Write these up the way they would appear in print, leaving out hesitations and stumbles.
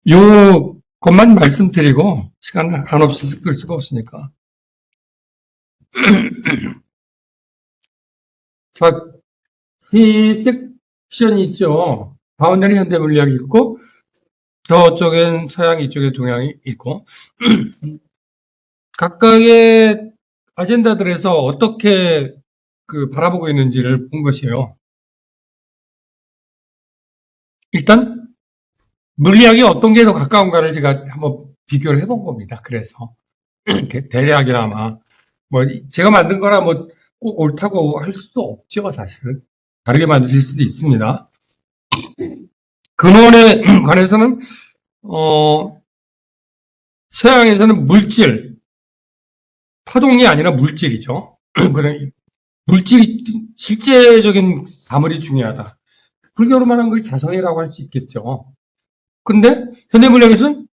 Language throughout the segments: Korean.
요 것만 말씀드리고 시간을 한없이 끌 수가 없으니까. 자, 세 섹션이 있죠. 바운더리 현대물리학이 있고 저쪽엔 서양, 이쪽에 동양이 있고 각각의 아젠다들에서 어떻게 바라보고 있는지를 본 것이에요. 일단 물리학이 어떤 게 더 가까운가를 제가 한번 비교를 해본 겁니다. 그래서 대략이나마 뭐 제가 만든 거라 뭐 꼭 옳다고 할 수도 없죠, 사실은. 다르게 만드실 수도 있습니다. 근원에 관해서는 서양에서는 물질, 파동이 아니라 물질이죠. 그래 물질이 실제적인 사물이 중요하다. 불교로 말하는 걸 자성이라고 할 수 있겠죠. 근데 현대물리학에서는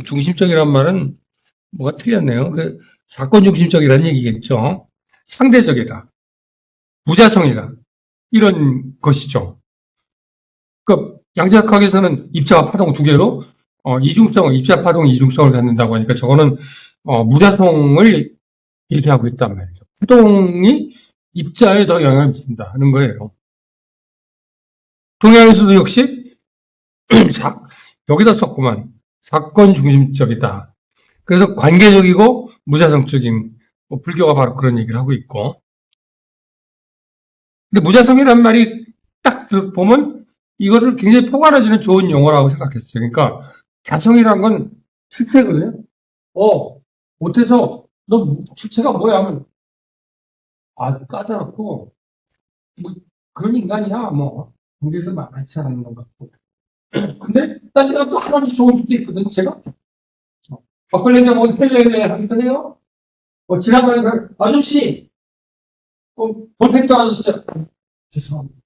중심적이란 말은 뭐가 틀렸네요. 사건 중심적이라는 얘기겠죠. 상대적이다. 무자성이다. 이런 것이죠. 양자역학에서는 입자와 파동 두 개로 입자 파동 이중성을 갖는다고 하니까 저거는 무자성을 얘기하고 있단 말이죠. 파동이 입자에 더 영향을 미친다 하는 거예요. 동양에서도 역시 여기다 썼구만. 사건 중심적이다. 그래서 관계적이고 무자성적인 불교가 바로 그런 얘기를 하고 있고. 근데 무자성이란 말이 딱 보면 이거를 굉장히 포괄해주는 좋은 용어라고 생각했어요. 그러니까 자성이란 건 실체거든요. 못해서 너 실체가 뭐야 하면 까다롭고 뭐 그런 인간이야 뭐 우리도 많지 않은 것 같고. 근데 딴 데가 또 하나도 좋은 것도 있거든요. 제가 막걸리냐 뭐 헬레레 하기도 해요. 지나가는 아저씨 볼펜 떨어졌어요. 죄송합니다.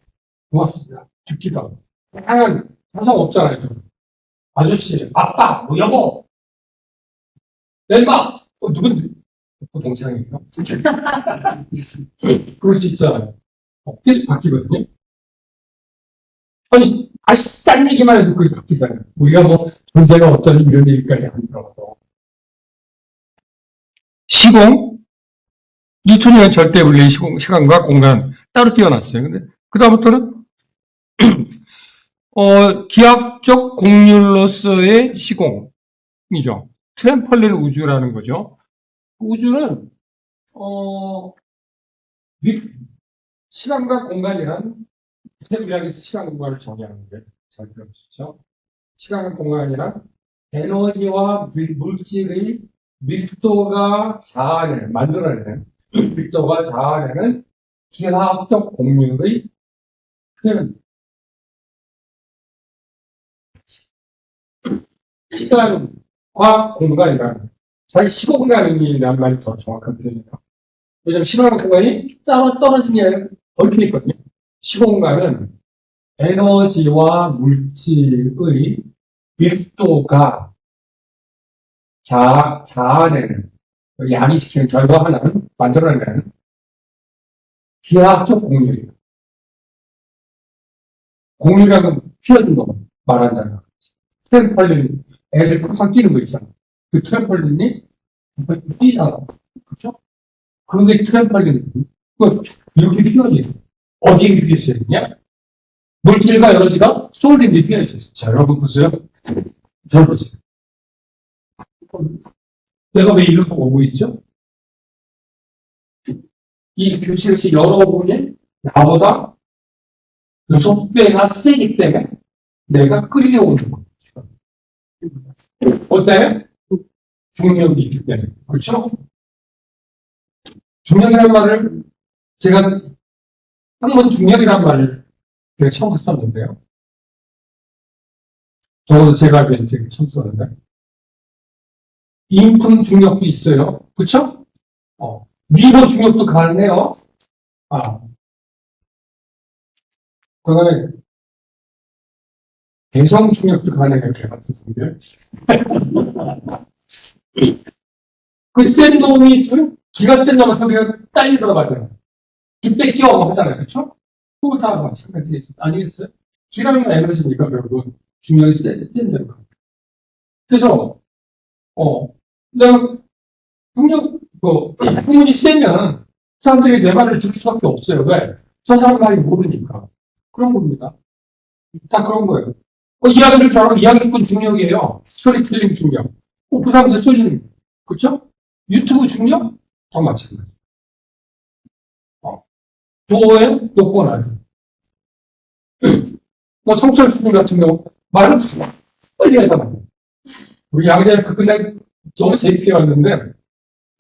고맙습니다. 듣기도 하고. 다양한 사상 없잖아요. 아저씨, 아빠, 뭐 여보, 엠마, 누군데? 동생이에요. 그럴 수 있잖아요. 계속 바뀌거든요. 아니, 싼 얘기만 해도 그게 바뀌잖아요. 우리가 뭐 존재가 어떤 이런 얘기까지 안 들어가서. 시공, 뉴턴의 절대 물리 시간과 공간 따로 띄워놨어요. 근데 그다음부터는 기하학적 곡률로서의 시공이죠. 트램펄린 우주라는 거죠. 우주는 시간과 공간이란 물리학에서 시간 공간을 정의하는데 잘 들어보시죠. 시간과 공간이란 에너지와 물질의 밀도가 자아내는 만들어내는 밀도가 자아내는 기하학적 곡률의 표현. 시간과 공간이란 사실 시공간이라는 말이 더 정확한 표현이에요. 왜냐하면 시간과 공간이 따로 떨어진 게 아니라 얽혀 있거든요. 시공간은 에너지와 물질의 밀도가 자아내는 양이시키는 결과하는 만들어내는 기하학적 공률이에요. 공률이라고 피어진 거 말한다면 트램펄린 애들 팍팍 뛰는 거 있잖아. 그 트램펄린이 뛰잖아. 그렇죠? 근데 트램펄린 이렇게 피어져 있어. 어디에 이렇게 피어져 있냐? 물질과 에너지가 쏠림이 피어져 있어. 자, 여러분 보세요. 잘 보세요. 내가 왜 이걸 보고 있죠? 이 교실을 열어보니 나보다 6배가 세기 때문에 내가 끌려오는 거예요. 어때? 중력이 있기 때문에. 그렇죠? 중력이라는 말을 제가 한번 중력이라는 말을 제가 처음 썼는데요. 적어도 제가 알기로는 제가 처음 썼는데. 인품 중력도 있어요. 그렇죠? 미로 중력도 가능해요. 그다음에 대성 중력도 가능해요. 개같은 성들. 그 센 놈이 있으면 기가 센 놈한테 우리가 딸리더라 말이에요. 집 뺏겨 하잖아요. 그렇죠? 그거 다 마찬가지겠어요. 아니겠어요? 기량이나 에너지니까 결국은 중력이 센 대로. 그래서, 내가 중력, 학문이 세면 사람들이 내 말을 들을 수밖에 없어요. 왜? 저 사람 말이 모르니까. 그런 겁니다. 다 그런 거예요. 이야기를 잘하면 이야기꾼 중력이에요. 스토리텔링 중력. 그 사람들 소리는, 그쵸? 유튜브 중력? 다 마찬가지. 도어에 요건 아니에요. 성철수님 같은 경우, 말을 빨리 하잖아요. 우리 양재 그 그날 너무 재밌게 봤는데,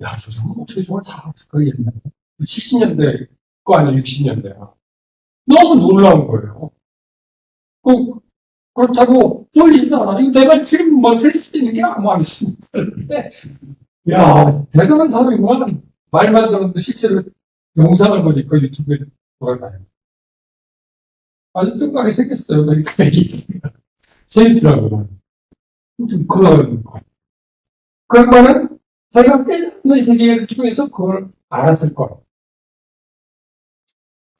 야, 저 사람 어떻게 저걸 다 알았을까, 옛날에. 70년대 거 아니야, 60년대야. 너무 놀라운 거예요. 그, 그렇다고 쫄리지도 않아. 이거 내가 틀리면 뭐 틀릴 수도 있는 게 아무 안 있습니다. 야, 대단한 사람이구만. 말만 들었는데 실제로 영상을 보니까 유튜브에 돌아다녀요. 아주 뚱하게 생겼어요. 그러니까 재밌더라고요. 그런 거. 그러면은 자기가 깨닫는 세계를 통해서 그걸 알았을 거예요.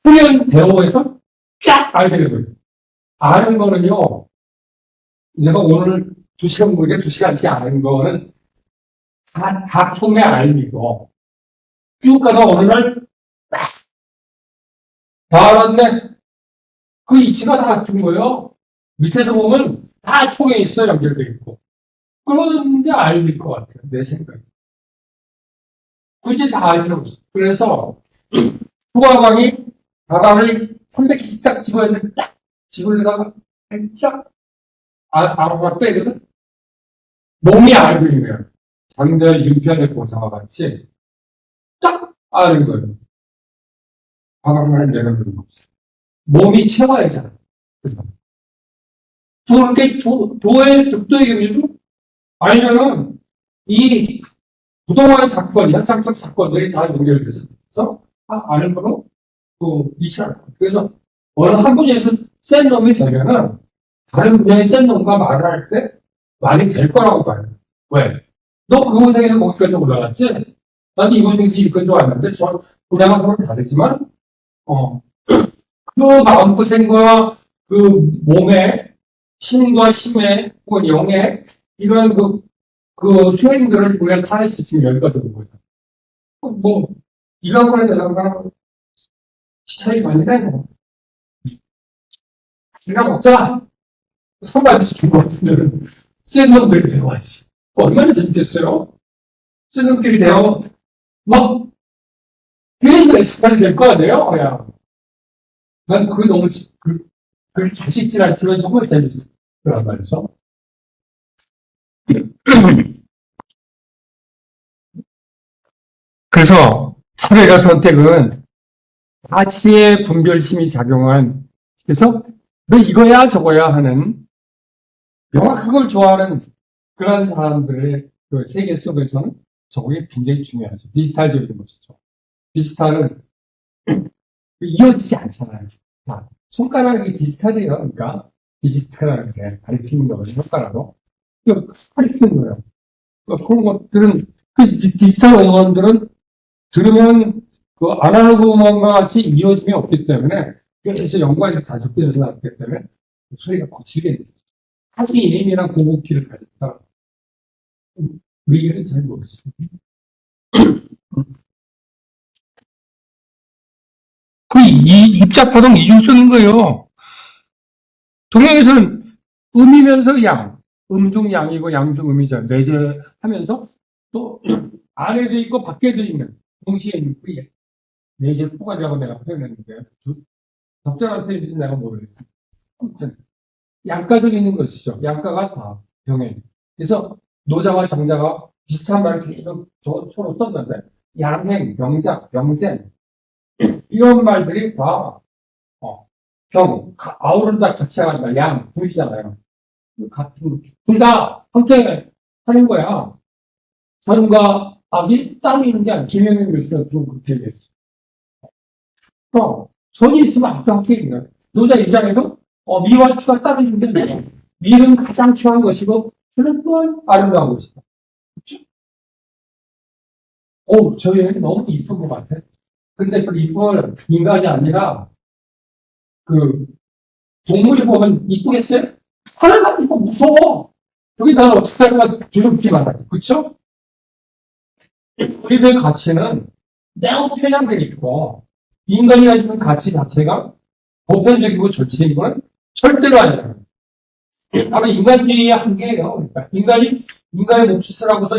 훈련 배우에서 쫙 알게 되거든요. 아는 거는요, 내가 오늘 2시간 보니까 2시간씩 아는 거는 다 통의 알미고, 쭉 가다 어느 날, 다 알았네. 그 이치가 다 같은 거예요. 밑에서 보면 다 통에 있어, 연결되어 있고. 그런데 알릴 것 같아요. 내 생각에. 굳이 다 알 필요 없어. 그래서, 후가방이 가방을 300씩 딱 집어야 돼. 딱 집으려다가, 쫙, 알아가 빼거든? 몸이 알고 있는 거예요. 장대 윤편의 보상과 같이 딱 아는 거예요. 가방을 내려놓는 거. 몸이 채워야잖아. 도의 독도의 경우도 아니면은 이 부동화의 사건, 현상적 사건들이 다 연결돼서 다 아는 거로 이치할 거예요. 그래서 어느 한 분야에서 센 놈이 되면은 다른 분야의 센 놈과 말을 할 때 말이 될 거라고 봐요. 왜? 너 그 고생에서 거기까지 올라갔지? 나도 이 고생에서 여기까지 왔는데 저 분야가 서로 다르지만 그 마음고생과 그 몸의 신과 심의 혹은 영의 이런 그 수행들을 우리가 다 했으면 여기까지 온 거죠. 뭐, 이거하고는 여자가 차이 많이 나요. 우리가 먹자. 선발해서 준거 같으면 센 놈들이 데려와지. 얼마나 재밌겠어요? 센 놈들이 데려, 막, 그래서 엑스판이 될 거 아니에요? 그냥. 난 그게 너무, 자식질 않지만 정말 재밌어. 그런 말이죠. 그래서 차별과 선택은 가치의 분별심이 작용한, 그래서 너 이거야 저거야 하는 명확한 걸 좋아하는 그런 사람들의 그 세계 속에서는 저게 굉장히 중요하죠. 디지털적인 것이죠. 디지털은 이어지지 않잖아요. 손가락이 디지털이에요. 그러니까 디지털이라는 게 가리키는 거거든요. 손가락으로. 가리키는 거예요. 그런 것들은 그 디지털 음원들은 들으면 그 아날로그 음원과 같이 이어짐이 없기 때문에 그래서 연관이 다 접혀져서 나왔기 때문에 소리가 거칠게 하지 이름이랑 고급키를 가졌다. 우리는 잘 모르겠어요. 입자파동 이중성인 거예요. 동양에서는 음이면서 양, 음중 양이고 양중 음이잖아요. 내재하면서 또 안에도 있고 밖에도 있는 동시에 있는 그 내재포가라고 내가 표현했는데 적절한 표현인지 내가 모르겠어요. 아무튼 양가적 있는 것이죠. 양가가 다 병행. 그래서 노자와 정자가 비슷한 말을 계속 서로 썼는데 양행, 병작, 병생 이런 말들이 다 아우른다 같이 하는 양, 둘이잖아요. 같은 둘 다 함께 하는 거야. 전과 악이 따로 있는 게 아니야. 김영현 교수가 그렇게 얘기했어. 손이 있으면 악도 함께 있는 거야. 노자 입장에도 미와 추가 따로 있는 게 아니야. 미는 가장 추한 것이고 주는 또한 아름다운 것이다. 그렇죠? 저 여행 너무 이쁜 것 같아. 근데 그 이쁜 인간이 아니라 그 동물이 보면 이쁘겠어요? 하나도 안 이뻐, 무서워. 여기 나는 어떻게 하면 두렵기만 하지. 그쵸? 우리의 가치는 매우 편향되어 있고, 인간이 가지는 가치 자체가 보편적이고 전체적인 건 절대로 아니에요. 바로 인간주의의 한계예요. 그러니까 인간의 몫을 하고서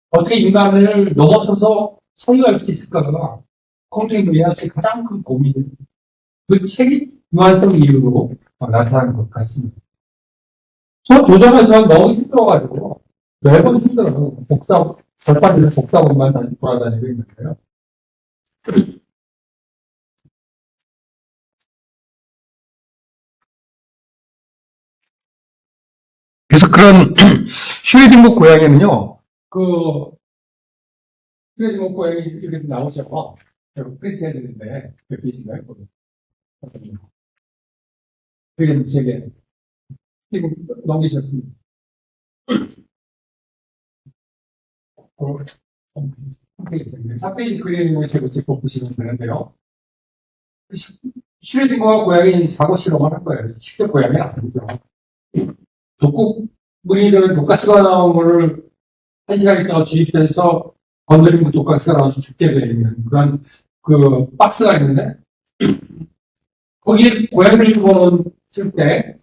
어떻게 인간을 넘어서서 성립할 수 있을까가 콩테이블리아스의 가장 큰 고민입니다. 그 책이 유한성 이유로 나타나는 것 같습니다. 저 도전하지만 너무 힘들어가지고 매번 힘들어요. 절반에서 복사본만 다시 돌아다니고 있는데요. 그래서 그런 슈레딩거 고양이는요, 슈레딩거 고양이 이렇게 나오죠. 제가 프린트해야 되는데 옆에 있을까요? 그림 제게 지금 넘기셨습니다. 4페이지 그림을 제가 찍고 보시면 되는데요. 슈레딩거와 고양이 사고 실험을 한 거예요. 실제 고양이는 아니죠. 독극물이든 독가스가 나온 거를 1시간 있다가 주입해서 건드리면 독가스가 나와서 죽게 되는 그런 박스가 있는데 거기에 고양이를 집어넣을 때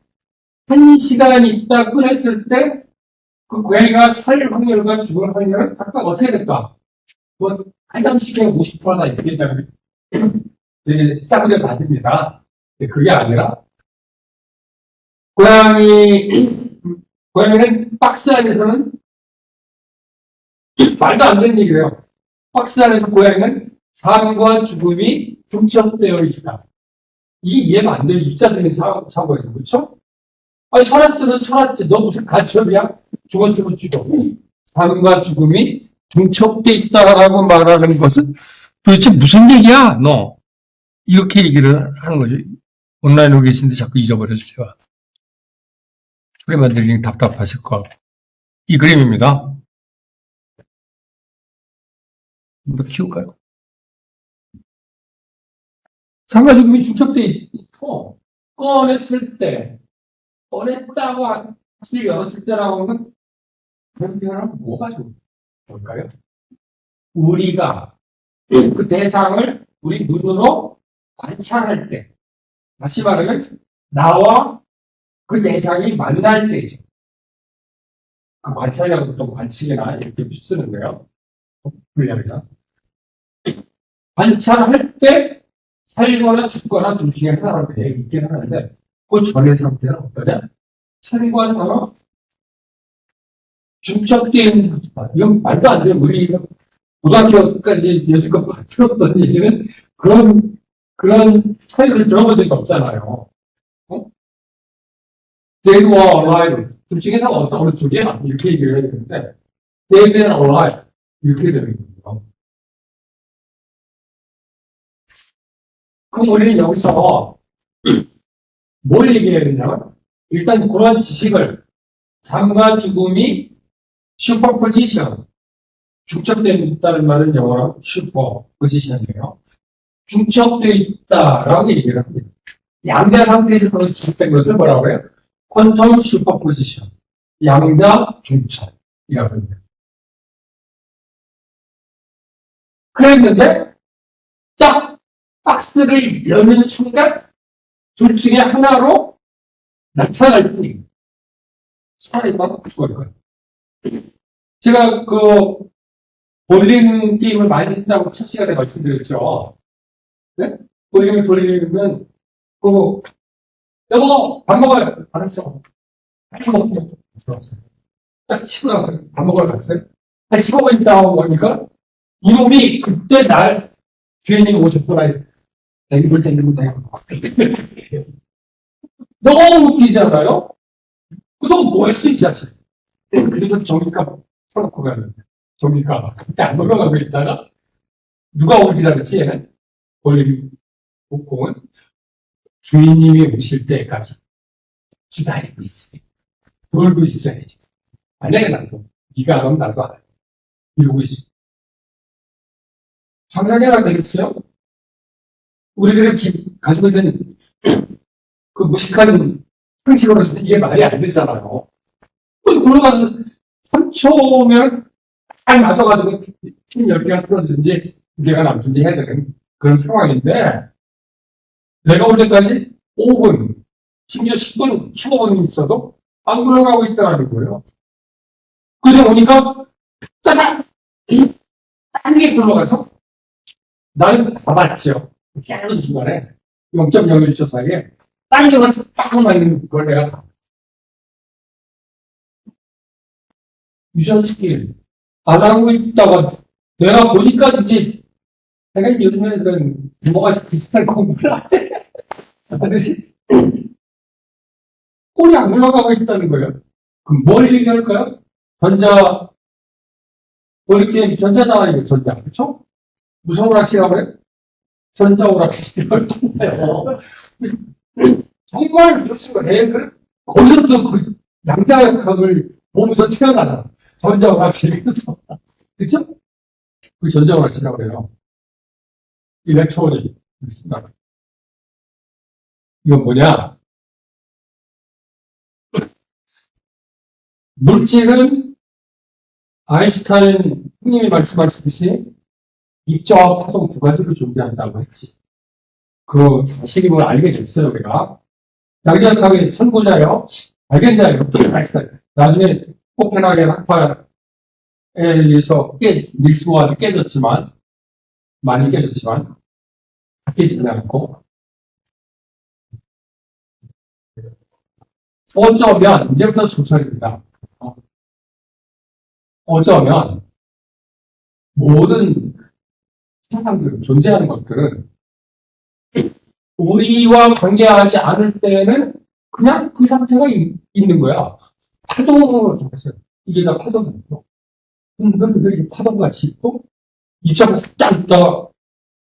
1시간 있다 꺼냈을 때 그 고양이가 살 확률과 죽을 확률은 각각 어떻게 될까? 뭐 가장 쉽게 50%다 이렇게 되게 싸구려 받습니다. 그게 아니라 고양이는 박스 안에서는 말도 안 되는 얘기예요. 박스 안에서 고양이는 삶과 죽음이 중첩되어 있다. 이게 이해가 안 돼요. 입자적인 사고에서. 그렇죠? 아니, 살았으면 살았지. 너 무슨 가치업이야? 죽었으면 죽어. 삶과 죽음이 중첩되어 있다라고 말하는 것은 도대체 무슨 얘기야, 너? 이렇게 얘기를 하는 거죠. 온라인으로 계신데 자꾸 잊어버렸어요. 소리만 들리니 답답하실 거. 이 그림입니다. 좀 더 키울까요? 삶과 죽음이 중첩되어 있고, 꺼냈다고 사실 열었을 때라고 하면 그런 표현은 뭐가 좋을까요? 우리가 그 대상을 우리 눈으로 관찰할 때, 다시 말하면 나와 그 대상이 만날 때죠. 그 관찰이라고 보통 관측이나 이렇게 쓰는데요. 분량에서. 관찰할 때 살거나 죽거나 둘 중에 하나라고 되어 있긴 하는데 그 전의 상태는 어떠냐? 살과 사가 중첩되어 있는 거죠. 이건 말도 안 돼요. 우리 고등학교까지 여지껏 들었던 얘기는 그런 사유를 들어본 적이 없잖아요. 어? Dead or alive. 둘 중에서 어느 쪽이야? 이렇게 얘기를 해야 되는데, dead and alive. 이렇게 되는 거예요. 그럼 우리는 여기서 뭘 얘기해야 되냐면, 일단 그런 지식을, 삶과 죽음이 슈퍼포지션, 중첩되어 있다는 말은 영어로 슈퍼포지션이에요. 중첩되어 있다라고 얘기를 합니다. 양자 상태에서 그런 중첩된 것을 뭐라고 해요? 퀀텀 슈퍼포지션. 양자 중첩이라고 합니다. 그랬는데, 딱 박스를 여는 순간, 둘 중에 하나로 나타날 뿐입니다. 살아있거나 죽을 거예요. 제가 볼링 게임을 많이 했다고 첫 시간에 말씀드렸죠. 네? 볼링을 돌리면, 여보, 밥 먹어요. 알았어. 빨리 먹어. 딱 치고 나서 밥 먹으러 갔어요. 한 15분 있다 오니까, 이놈이 그때 주인이 오셨구나. 댕글. 너무 웃기잖아요? 그동안 뭐 했어, 이 자식? 그래서 정기값 써놓고 가는데. 정기값. 그때 안 넘어가고 있다가, 누가 오기라 그랬지, 얘는? 볼링 공은 주인님이 오실 때까지 기다리고 있어요. 놀고 있어야지. 만약에 나도, 네가 안 오면 나도 안 해. 이러고 있어. 상상해야 되겠어요? 우리들이 가지고 있는 그 무식한 상식으로서 이게 말이 안 되잖아요. 굴러가서 3초면 딱 맞아가지고 핀 10개가 틀어지든지 2개가 남든지 해야 되는 그런 상황인데, 내가 올 때까지 5분, 심지어 10분, 15분이 있어도 안 굴러가고 있다는 거예요. 그래 오니까 짜잔! 빨리 굴러가서 나는 다 봤죠. 짧은 순간에 0.01초 사이에 빨리 가서 딱 맞는 걸 내가 다 유전 스킬 안 하고 있다가 내가 보니까 이제 내가 요즘에 그런 뭐가 비슷한 공부를 하듯이 꼴이 안 올라가고 있다는 거예요. 그럼 뭘 얘기할까요? 전자, 뭐 이렇게 전자잖아요, 전자. 그렇죠? 무슨 오락실이라고 해요? 전자 오락실이라고 했어요. 정말 무슨 거예요? 거기서 또 그 양자역학을 보면서 태어나잖아. 전자 오락실에서. 그렇죠? 그 전자 오락실이라고 해요. 일렉트론이 있습니다. 이건 뭐냐? 물질은 아인슈타인 형님이 말씀하셨듯이 입자와 파동 두 가지로 존재한다고 했지. 그 사실이 뭘 알게 됐어요, 우리가. 양자역학의 선구자예요. 발견자예요. 아인슈타인. 나중에 코펜하겐 학파에 의해서 닐스 보아도 깨졌지만, 많이 깨졌지만, 다 깨지지 않고. 어쩌면, 이제부터 소설입니다. 어쩌면, 모든 세상들, 존재하는 것들은 우리와 관계하지 않을 때는 그냥 그 상태가 있는 거야. 파동으로 잡았어요. 이게 다 파동이고. 근데 파동같이 있고, 입자가 딱 있다가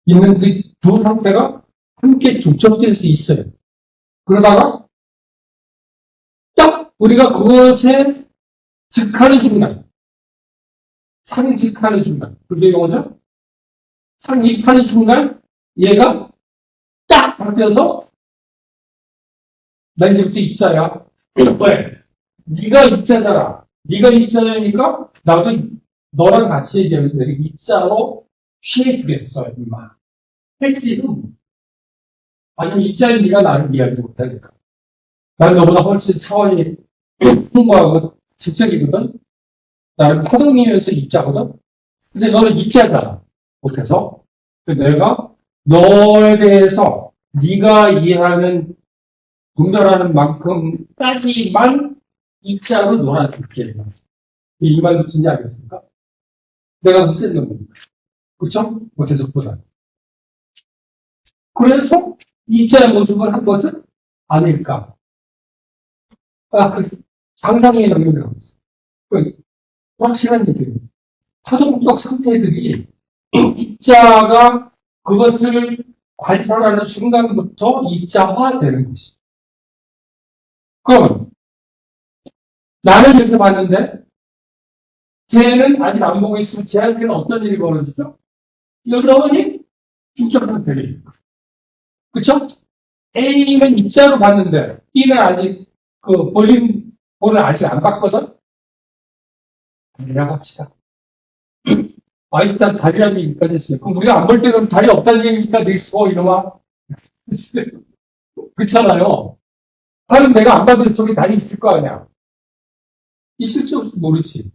있는 그 두 상태가 함께 중첩될 수 있어요. 그러다가 딱 우리가 그것에 즉하는 순간, 상직하는 순간, 그게 이거죠? 상입하는 순간, 얘가 딱 바뀌어서, 나 이제부터 입자야. 왜? 네가 입자잖아. 네가 입자니까 나도 너랑 같이 얘기하면서 내가 입자로 취해주겠어, 임마. 했지는 아니면 입자인 네가 나를 이해하지 못하니까. 난 너보다 훨씬 차원이 풍부하고 직접이거든. 나는 파동이면서 입자거든. 근데 너는 입자잖아. 못해서. 내가 너에 대해서 네가 이해하는 분별하는 만큼까지만 입자로 놀아줄게. 이 말 무슨지 알겠습니까? 내가 더 센 놈입니다. 그쵸? 못해서보다. 그래서 입자의 모습을 한 것은 아닐까. 그 상상의 영역이라고 했어요. 확실한 얘기예요. 파동적 상태들이 입자가 그것을 관찰하는 순간부터 입자화되는 것이죠. 그럼 나는 이렇게 봤는데 쟤는 아직 안 보고 있으면 쟤한테는 어떤 일이 벌어지죠? 여러분이 중점 상태를 그쵸? A는 입자로 봤는데 B는 아직 그 볼륨을 아직 안 봤거든? 달이라고 합시다. 아인슈타인 달이라는 얘기까지 했어요. 그럼 우리가 안 볼 때 그럼 달이 없다는 얘기니까 닐스고 이놈아. 그렇잖아요. 달은 내가 안 봐도 저기 달이 있을 거 아니야. 있을지 없을지 모르지.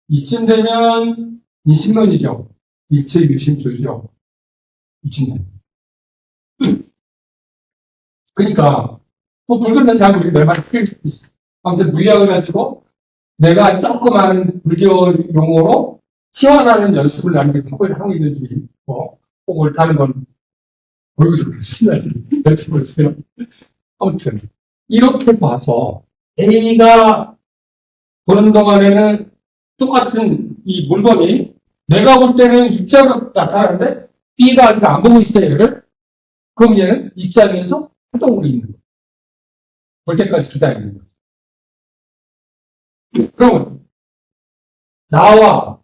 이쯤 되면 인신론이죠. 일체 유심조죠. 이쯤 되면. 그러니까 뭐 불교는 잘 우리 내 말이 틀릴 수도 있어. 아무튼 물리학을 가지고 내가 조금 아는 불교 용어로 치환하는 연습을 나는 하고 있는 중이고 꼭 옳다는 건 모르겠어요. 연습을 했어요. 아무튼 이렇게 봐서 A가 보는 동안에는 똑같은 이 물건이 내가 볼 때는 입자가 나타나는데 B가 아직 안 보고 있어요. 얘를. 그럼 얘는 입자에서 활동으로 있는 거예요. 볼 때까지 기다리는 거예요. 그럼 나와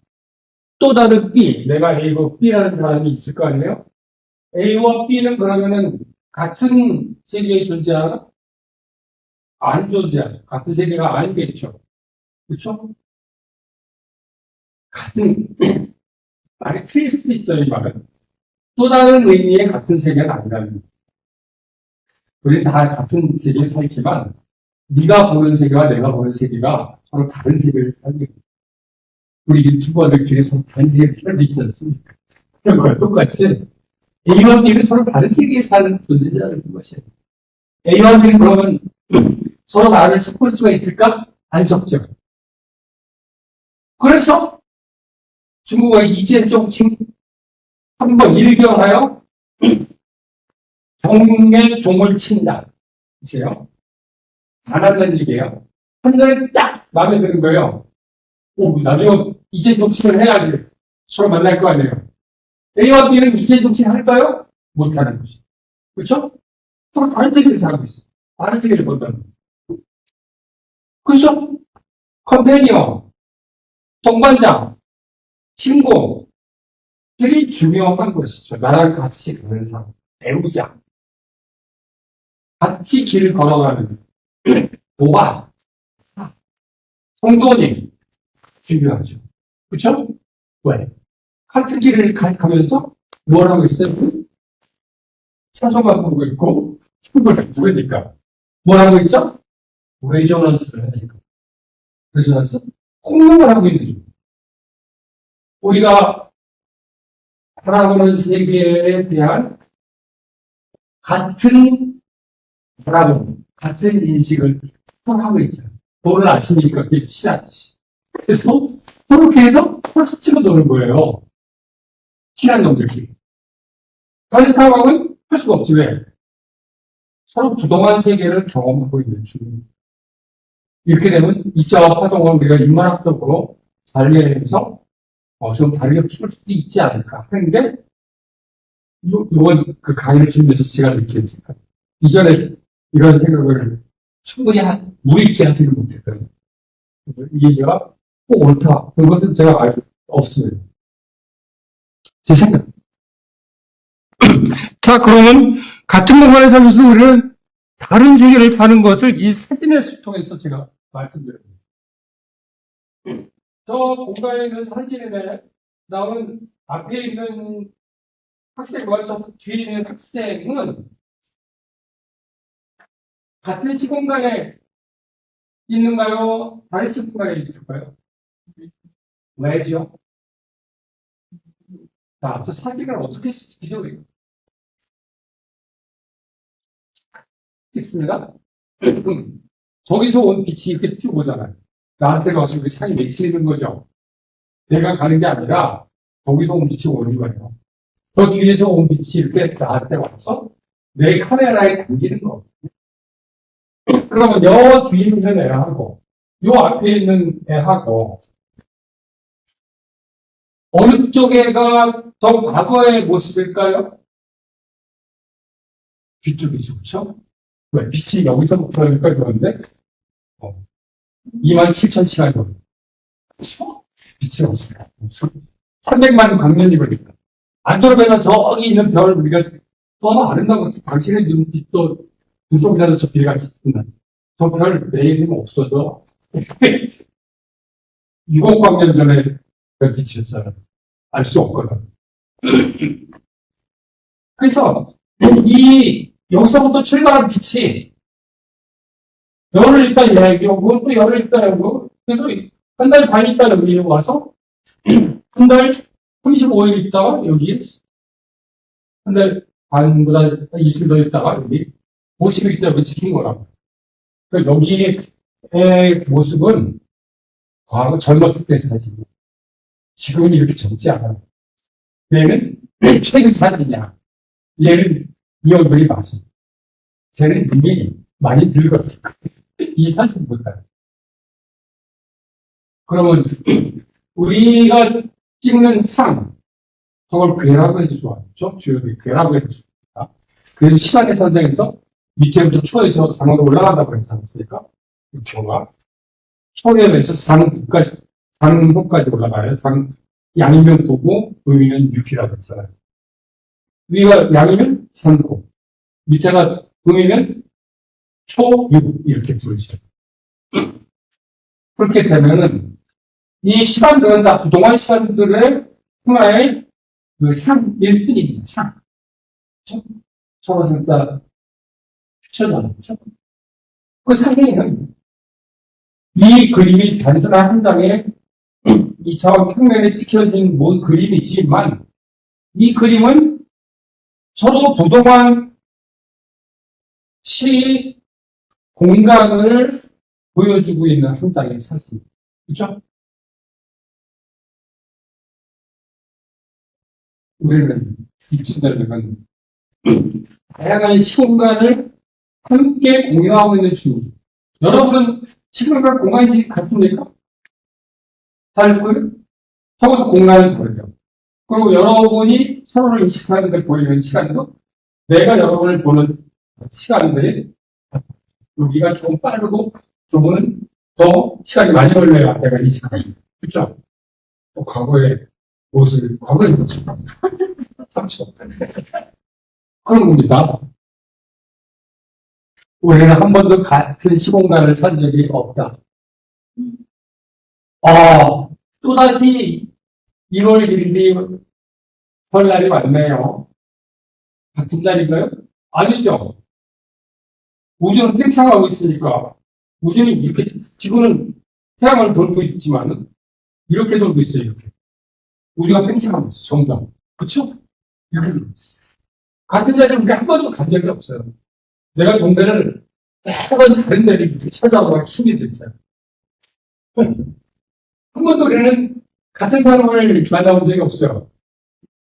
또 다른 B, 내가 A고 B라는 사람이 있을 거 아니에요? A와 B는 그러면은 같은 세계에 존재하나? 안 존재하죠. 같은 세계가 아니겠죠. 그렇죠? 같은 말이 틀릴 수도 있어요, 이 말은. 또 다른 의미의 같은 세계는 아니라는 거예요. 우리 다 같은 세계에 살지만 네가 보는 세계와 내가 보는 세계가 서로 다른 세계를 살고 있어요. 우리 유튜버들끼리 서로 다른 세계를 살고 있지 않습니까? 그런 거야, 똑같이. A와 B는 서로 다른 세계에 사는 존재라는 것이에요. A와 B는 그러면 서로 나를 섞을 수가 있을까? 안 섞죠. 그래서 중국어의 이재종칭 한번 일견하여 종에 종을 친다. 보세요. 안 한다는 얘기예요. 한전에 딱 마음에 드는 거예요. 오, 나중에 이재종칭을 해야지. 서로 만날 거 아니에요. A와 B는 이재종칭 할까요? 못하는 거죠. 그렇죠? 서로 다른 세계를 살고 있어요. 다른 세계를 본다는 거예요. 그렇죠? 컴패니언, 동반자, 친구들이 중요한 것이죠. 나랑 같이 가는 사람, 배우자, 같이 길을 걸어가는 도반, 성도님 중요하죠. 그렇죠? 왜? 같은 길을 가면서 뭘 하고 있어요? 차소만 보고 있고 친구를 부르니까 뭘 하고 있죠? 레저넌스를 하니까. 레저넌스? 공명을 하고 있는 중. 우리가 바라보는 세계에 대한 같은 바라보는, 같은 인식을 하고 있잖아요. 돈을 아시니까 그게 친하지. 그래서 그렇게 해서 펄스 치고 노는 거예요. 친한 놈들끼리. 다른 상황은 할 수가 없지, 왜? 서로 부동한 세계를 경험하고 있는 중. 이렇게 되면 입자와 파동을 우리가 인문학적으로 관리해서 좀 다르게 풀 수도 있지 않을까 하는데, 요건 그 강의를 준비해서 제가 느끼는 생각. 이전에 이런 생각을 충분히 무리있게 하지는 못했거든요. 이 얘기가 꼭 옳다. 그것은 제가 알 수 없습니다. 제 생각. 자, 그러면 같은 공간에 살면서 우리는 다른 세계를 사는 것을 이 사진을 통해서 제가 말씀드립니다. 저 공간에 있는 사진에 나오는 앞에 있는 학생과 저 뒤에 있는 학생은 같은 시공간에 있는가요? 다른 시공간에 있을까요? 왜죠? 자, 저 사진을 어떻게 비교해요? 찍습니다. 저기서 온 빛이 이렇게 쭉 오잖아요. 나한테 와서 이렇게 상이 맺히는 거죠. 내가 가는 게 아니라 저기서 온 빛이 오는 거예요. 저 뒤에서 온 빛이 이렇게 나한테 와서 내 카메라에 담기는 거. 그러면 여 뒤에 있는 애하고 요 앞에 있는 애하고 어느 쪽 애가 더 과거의 모습일까요? 뒤쪽이죠, 그렇죠? 왜? 빛이 여기서부터 여기까지 오는데 27,000시간이 걸려요. 그래서 빛이 없어요. 300만 광년이 걸립니다. 안드로메다 저기 있는 별 우리가 너무 아름다운 것 당신의 눈빛도 눈동자도 저 빛같이 빛나. 저 별 내일이면 없어져. 6억광년 전에 별 빛이었잖아요. 알 수 없거든. 그래서 여기서부터 출발한 빛이 열흘 있다 여기 오고 또 열흘 있다 여기 오고 그래서 한 달 반 있다 여기 와서 한 달 35일 있다가 여기 한 달 반보다 이틀 더 있다가 여기 50일 있다 여기 지킨 거라고. 그러니까 여기의 모습은 과거 젊었을 때 사진이야. 지금은 이렇게 젊지 않아요. 얘는 최근 사진이야. 얘는 이 얼굴이 맞아. 쟤는 이미 많이 늙었을 거야. 이 사진보다. 그러면 우리가 찍는 상, 저걸 괴라고 해도 좋아하죠. 주역이 괴라고 해도 좋습니다. 그래서 시간의 선정에서 밑에부터 초에서 상으로 올라간다고 했지 않습니까? 표가 초에서 상호까지 올라가요. 양이면 도고, 의미는 육이라고 했잖아요. 위가 양이면 상고, 밑에가 음이면 초유 이렇게 부르죠. 그렇게 되면은 이 시간들은 다 그동안 시간들의 하나의 그 상일 뿐입니다. 상. 서로 갖다 붙여놓은 거죠. 그 상에는 이 그림이 단순한 한 장의 2차원 평면에 찍혀진 뭐 그림이지만 이 그림은 서로 부동한 시 공간을 보여주고 있는 한 장의 사실. 그렇죠? 우리는 입시들은 다양한 시공간을 함께 공유하고 있는 중. 여러분은 시공간 공간이 같습니까? 다르고요? 서로 공간을 다르죠. 그리고 여러분이 서로를 인식하는 데 보이는 시간도 내가 여러분을 보는 시간들이 여기가 좀 빠르고 저분은 더 시간이 많이 걸려야 내가 인식하는 거죠. 그렇죠? 또 과거에 보죠. 3초. 그런 겁니다. 우리는 한 번도 같은 시공간을 산 적이 없다. 또다시 1월 1일이 설날이 왔네요. 같은 날인가요? 아니죠. 우주는 팽창하고 있으니까, 우주는 이렇게, 지구는 태양을 돌고 있지만, 이렇게 돌고 있어요, 이렇게. 우주가 팽창하고 있어, 점점. 그쵸? 이렇게 돌고 있어. 같은 자리를 우리 한 번도 간 적이 없어요. 내가 동대를 매번 다른 데를 이렇게 찾아오고 힘이 들잖아요. 한 번도 우리는 같은 사람을 만나본 적이 없어요.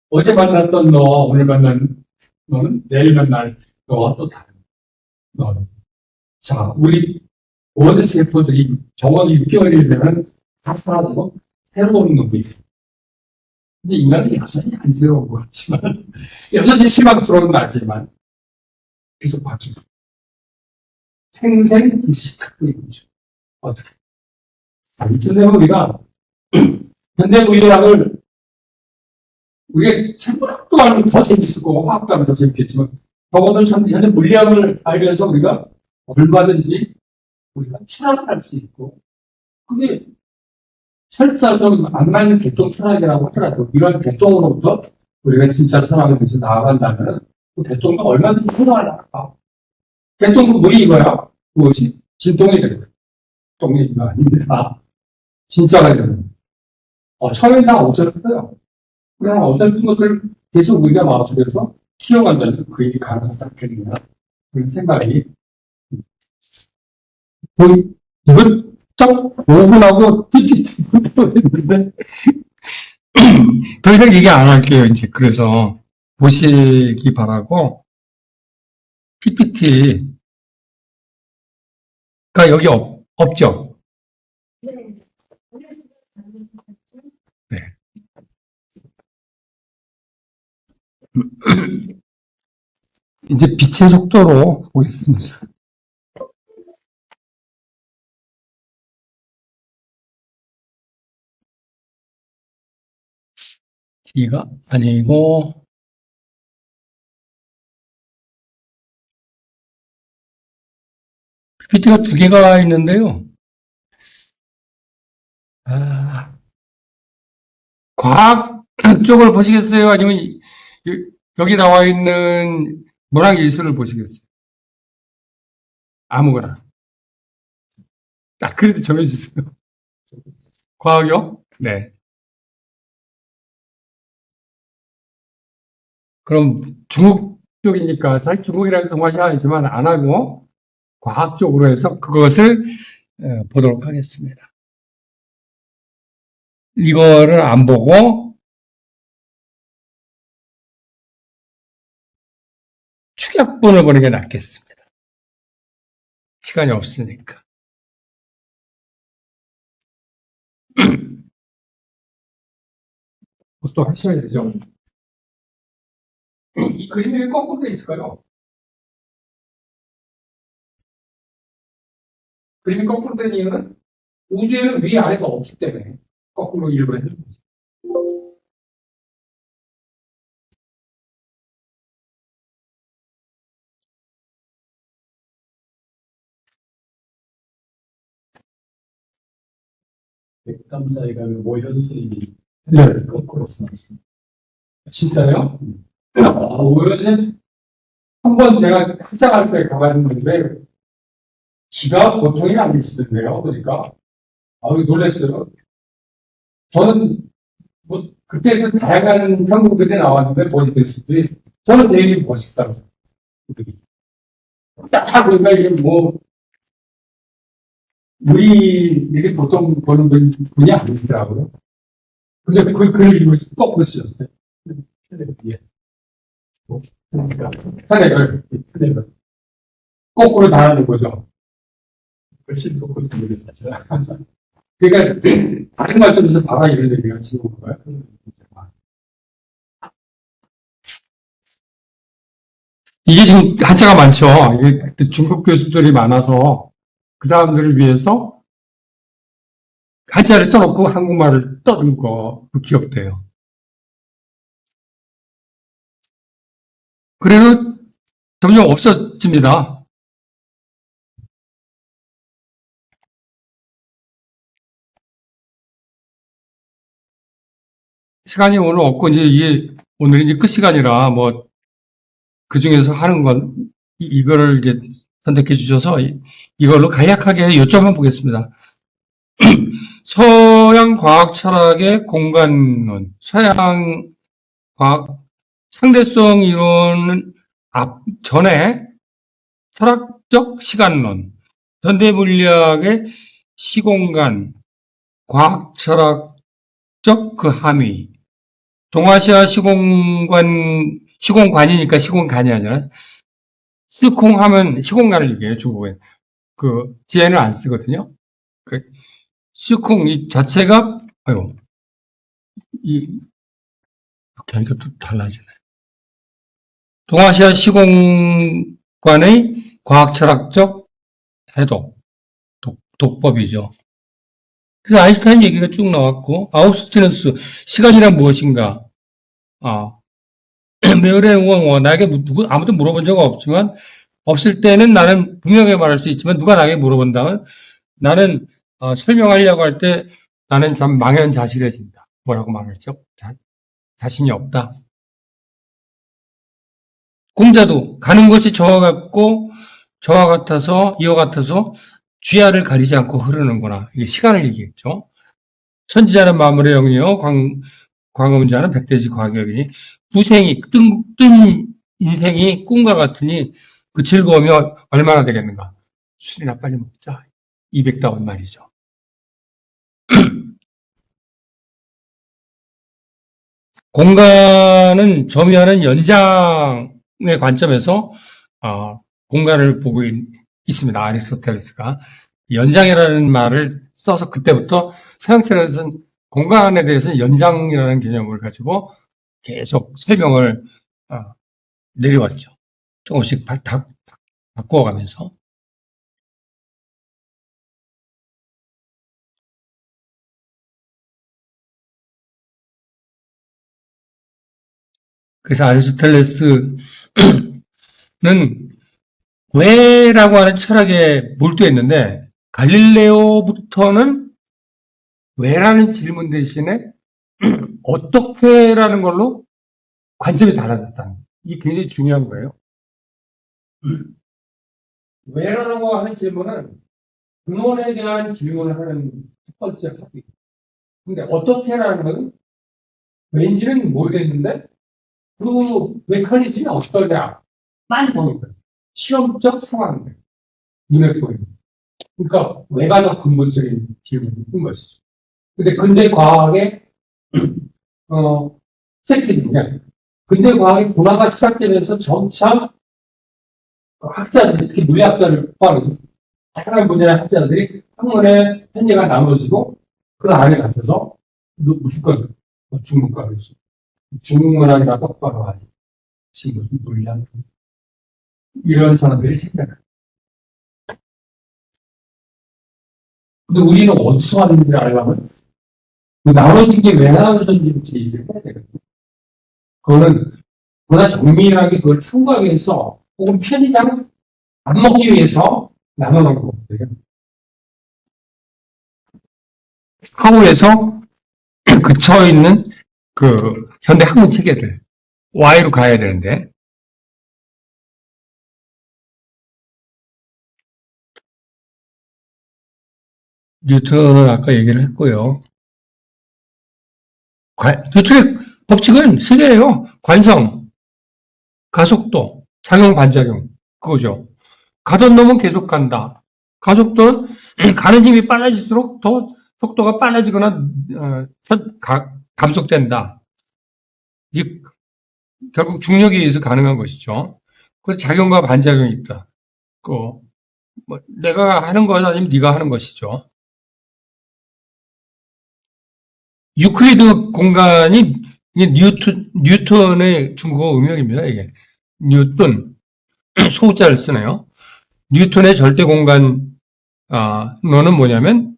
어제 만났던 너, 오늘 만난 너는 내일 만날 너와 또 다른 너. 자, 우리 모든 세포들이 정확히 6개월이 되면 다 사라지고 새로운 놈이. 근데 인간은 여전히 안 새로운 것 같지만, 여전히 실망스러운 건 아니지만, 계속 바뀌고. 생생불식하는 거죠. 어떻게. 이쯤 되면 우리가 현대물리학을 우리가 생물학도 알면 더 재밌을 거고 화학도 알면 더 재밌겠지만 적어도 현대 물리학을 알면서 우리가 얼마든지 우리가 철학을 할 수 있고 그게 설사 좀 안 맞는 개똥 철학이라고 하더라도 이런 개똥으로부터 우리가 진짜 철학을 위해서 나아간다면 그 개똥도 얼마든지 해결을 나가. 개똥은 물이 이거야. 무엇이? 진동이 되는 거야. 똥이 이거 아닙니다. 진짜가 되는 거야. 처음엔 다 어설퍼요. 그냥 어설픈 것들 계속 우리가 마음속에서 키워간다는 그 일이 가능하지 않겠는가 그런 생각이 이건 딱 5분하고 PPT 했는데 더 이상 얘기 안 할게요 이제 그래서 보시기 바라고 PPT가 여기 없죠? 네. 이제 빛의 속도로 보겠습니다. D가 아니고 PPT가 두 개가 있는데요. 과학 쪽을 보시겠어요? 아니면 여기 나와 있는 문학예술을 보시겠어요? 아무거나. 그래도 정해주세요. 과학이요? 네. 그럼 중국 쪽이니까 사실 중국이랑 동아시 아니지만 안 하고 과학 쪽으로 해서 그것을 보도록 하겠습니다. 이거를 안 보고 축약본을 보는 게 낫겠습니다. 시간이 없으니까. 또 하셔야 되죠. 이 그림이 왜 거꾸로 돼 있을까요? 그림이 거꾸로 된 이유는 우주에는 위아래가 없기 때문에 거꾸로 일부러 해준 거죠. 백담사에 가면 모현 스님이 네. 거꾸로 써놨습니다. 진짜요? 오요새 한번 제가 학장할 때 가봤는데 기가 보통이 아니시던데요. 그러니까 놀랐어요. 저는 뭐 그때 그 다양한 한국들이 나왔는데 보니까 저는 되게 멋있다고 생각해요. 딱 보니까 이게 뭐 우리 이게 보통 보는 분이 아니더라고요. 근데 그 글을 읽고 거꾸로 쓰셨어요. 예. 그러니까 하늘을 거꾸로 달아는 거죠. 훨씬 거꾸로 모르겠어요. 그러니까 다른 관점에서 봐라 이런 얘기가 지금 거예요. 이게 지금 한자가 많죠. 이게 중국 교수들이 많아서 그 사람들을 위해서 한자를 써놓고 한국말을 떠든 거, 그 기억돼요. 그래도 점점 없어집니다. 시간이 오늘 없고, 이제 오늘이 이제 끝 시간이라, 뭐, 그 중에서 하는 건, 이거를 이제 선택해 주셔서, 이걸로 간략하게 요점만 보겠습니다. 서양 과학 철학의 공간론, 서양 과학 상대성 이론은 전에 철학적 시간론, 현대 물리학의 시공간, 과학 철학적 그 함의, 동아시아 시공관이니까 시공간이 아니라 스콩하면 시공간을 얘기해요, 중국에. 그 지혜는 안 쓰거든요. 그 시콩 이 자체가 이렇게 하니까 또 달라지네. 동아시아 시공관의 과학철학적 해독, 독법이죠. 그래서 아인슈타인 얘기가 쭉 나왔고, 아우스티누스, 시간이란 무엇인가? 메어레 나에게 아무도 물어본 적 없지만, 없을 때는 나는 분명하게 말할 수 있지만, 누가 나에게 물어본다면, 나는, 설명하려고 할 때, 나는 참 망연자실해진다. 뭐라고 말했죠? 자신이 없다. 공자도 가는 것이 저와 같아서 이와 같아서 쥐야를 가리지 않고 흐르는구나. 이게 시간을 얘기했죠. 천지자는 마물의 영이요 광음자는 백대지 과격이니 부생이 뜬 인생이 꿈과 같으니 그 즐거움이 얼마나 되겠는가. 술이나 빨리 먹자. 200다운 말이죠. 공간은 점유하는 연장의 관점에서 공간을 보고 있습니다. 아리스토텔레스가 연장이라는 말을 써서 그때부터 서양 철학에서는 공간에 대해서는 연장이라는 개념을 가지고 계속 설명을 내려왔죠. 조금씩 바꾸어가면서. 그래서 아리스토텔레스는 왜라고 하는 철학에 몰두했는데 갈릴레오부터는 왜라는 질문 대신에 어떻게라는 걸로 관점이 달라졌다는 이게 굉장히 중요한 거예요. 왜라고 하는 질문은 근원에 대한 질문을 하는 첫 번째 합의. 근데 어떻게라는 건 왠지는 모르겠는데 그 메커니즘이 어떠냐 많이 보입니다. 실험적 상황들 눈에 보입니다. 그러니까 왜가 더 근본적인 질문인 것이죠. 근데 근대 과학의 세트는 뭐냐? 근대 과학의 분화가 시작되면서 점차 학자들, 특히 물리학자를 포함해서 다양한 분야의 학자들이 학문의 편제가 나눠지고 그 안에 갇혀서 무슨 것, 중국과를 중국문학이나 똑바로 하지. 지금 무슨 물리학 이런 사람들이 생겨나요. 근데 우리는 어디서 왔는지 알려면 그 나눠진 게 왜 나눠졌는지 얘기를 해야 되거든요. 그거는 보다 정밀하게 그걸 탐구하기 위해서 혹은 편의상 안 먹기 위해서 나눠놓은 거거든요. 하우에서 그쳐 있는 그 현대 학문 체계들 Y로 가야 되는데 뉴턴은 아까 얘기를 했고요. 뉴턴의 법칙은 세 개예요. 관성, 가속도, 작용, 반작용. 그거죠. 가던 놈은 계속 간다. 가속도는 가는 힘이 빨라질수록 더 속도가 빨라지거나 감속된다. 이게 결국 중력에 의해서 가능한 것이죠. 그 작용과 반작용이 있다. 그 내가 하는 것 아니면 네가 하는 것이죠. 유클리드 공간이 이게 뉴턴의 중국어 음역입니다. 이게 뉴턴 소자를 쓰네요. 뉴턴의 절대 공간 너는 뭐냐면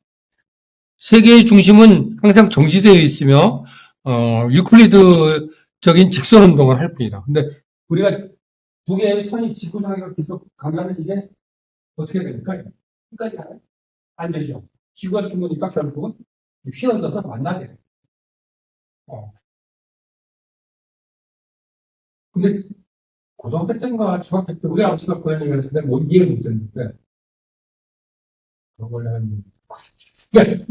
세계의 중심은 항상 정지되어 있으며 유클리드적인 직선 운동을 할 뿐이다. 근데 우리가 두 개의 선이 지구상으로 계속 가면은 이게 어떻게 됩니까? 끝까지 가요? 안 되죠. 지구 같은 거니까 결국은 휘어져서 만나게 돼요. 어. 근데 고등학교 때인가 중학교 때 우리 아버지가 그런 얘기를 했을 때 뭐 이해를 못했는데 그걸 한 네.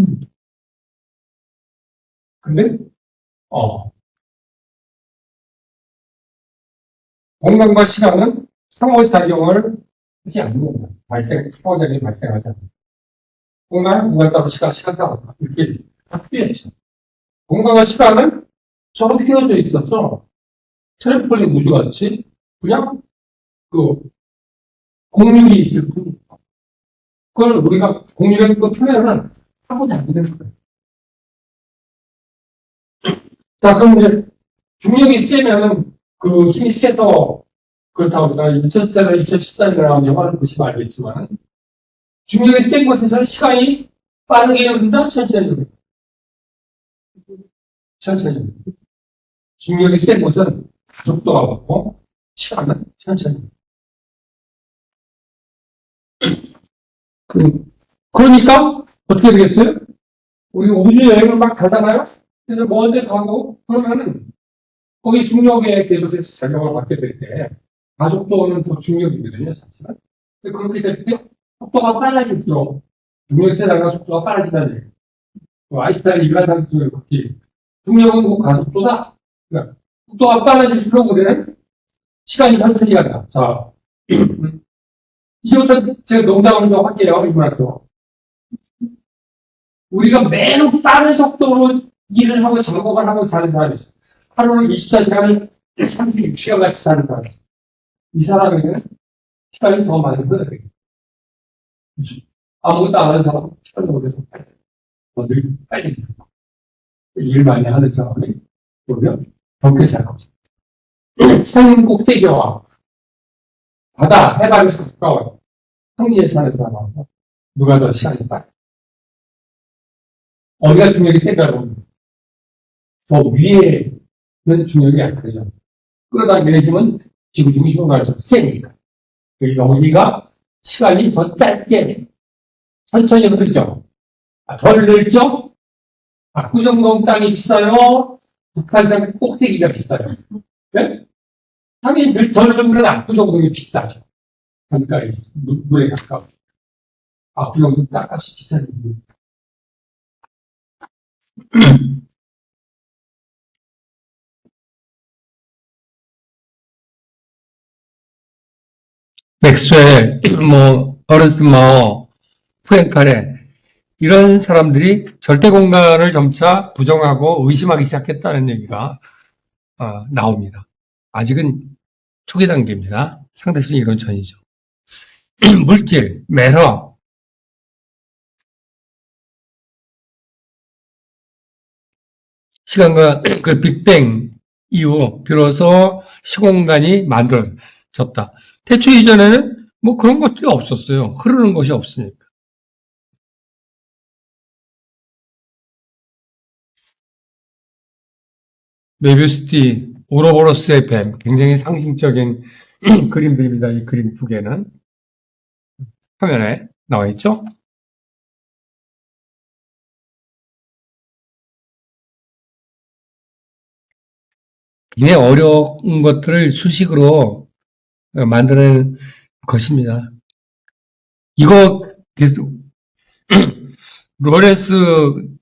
근데 어 공간과 시간은 상호작용을 하지 않는다. 상호작용이 발생하지 않는다. 공간은 공간 따로 시간 따로 이렇게 바뀌었죠. 공간과 시간은 서로 휘어져 있었어. 트램폴린 우주같이 그냥 그 공률이 있을 뿐. 그걸 우리가 공률의 그 표현을 하고 다니는 거예요. 자, 그럼 이제 중력이 세면 그 힘이 세서 그렇다고 우리가 2000세나 2014년이라는 영화를 보시면 알겠지만 중력이 센 곳에서는 시간이 빠르게 흐른다, 천천히 흐른다. 천천히 흐른다. 중력이 센 곳은 속도가 높고 시간은 천천히 흐른다. 그러니까 어떻게 되겠어요? 우리 우주 여행을 막 가잖아요? 그래서 먼데 가고 그러면은 거기 중력에 계속해서 작용을 받게 될 때 가속도는 더 중력이거든요, 사실은. 그렇게 될 때 속도가 빨라지죠. 중력이 세다가 속도가 빨라진다는 얘기예요. 아인슈타인이 일반상 중에 그렇게 중력은 그 가속도다. 그러니까 속도가 빨라질수록 우리는 시간이 천천히 간다. 자, 이제부터 제가 농담을 좀 할게요, 이말에서. 우리가 매우 빠른 속도로 일을 하고 작업을 하고 사는 사람이 있어요. 하루를 24시간을 36시간 같이 사는 사람이 있어요. 이 사람에게는 시간이 더 많은 거예요. 아무것도 안 하는 사람은 시간이 오래서 더 빨리 일 많이 하는 사람이 보면 경계 잘 없어요. 산 꼭대기와 바다, 해발이 가까워요. 평지에 사는 사람하고 누가 더 시간이 빨리. 어디가 중력이 세다고 더 위에는 중력이 약하죠. 그러다 내리면 지구 중심으로 가서 세니까. 여기가 시간이 더 짧게 천천히 흐르죠. 덜 늘죠? 압구정동 땅이 비싸요? 북한산 꼭대기가 비싸요? 네? 당연히 덜 늘면 압구정동이 비싸죠. 단가에 물에 가까워. 압구정동 땅값이 비싼 이유. 맥스웰, 어르스트 프랭카레 이런 사람들이 절대 공간을 점차 부정하고 의심하기 시작했다는 얘기가 나옵니다. 아직은 초기 단계입니다. 상대성 이론 전이죠. 물질, 매너, 시간과 그 빅뱅 이후 비로소 시공간이 만들어졌다. 태초 이전에는 뭐 그런 것들이 없었어요. 흐르는 것이 없으니까. 메비우스티, 오로보로스의 뱀, 굉장히 상징적인 그림들입니다. 이 그림 두 개는 화면에 나와 있죠. 굉장히 어려운 것들을 수식으로 만드는 것입니다. 이거 로렌스